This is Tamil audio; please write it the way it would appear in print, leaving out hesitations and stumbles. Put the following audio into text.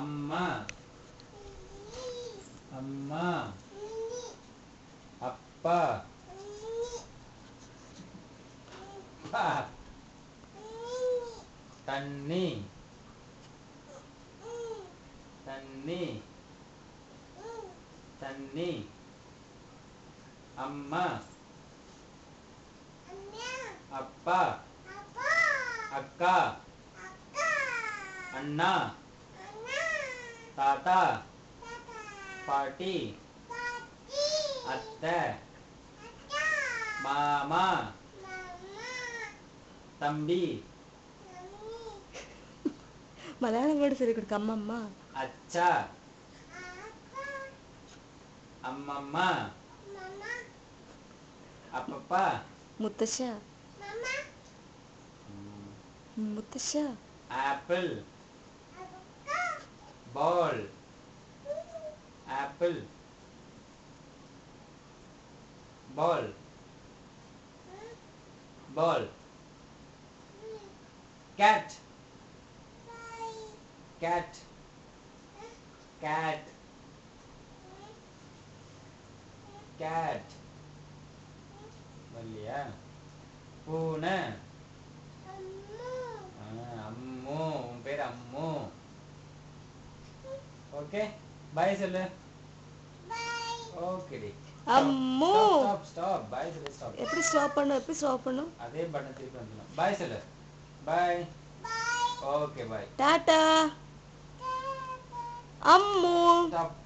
அம்மா அம்மா அப்பா அப்பா தண்ணி தண்ணி தண்ணி அம்மா அப்பா அக்கா அண்ணா தாத்தா பாட்டி அத்தை மாமா தம்பி மலையாளம் கூட சொல்லி கொடுக்க அம்மம்மா அச்சா அம்மம்மா அப்பப்பா முத்தശ്ശா முத்தശ്ശா apple ball apple ball ball cat cat cat cat வரலையா பூனை அம்மு உன் பேர் அம்மு ஓகே பாய் சொல்லு ஓகே டி அம்மு ஸ்டாப் ஸ்டாப் பாய் சொல்லு ஸ்டாப் எப்படி ஸ்டாப் பண்ணும் அதே பட்டன் திருப்பி வந்துடலாம் பாய் சொல்லு bye okay bye Tata Ammu stop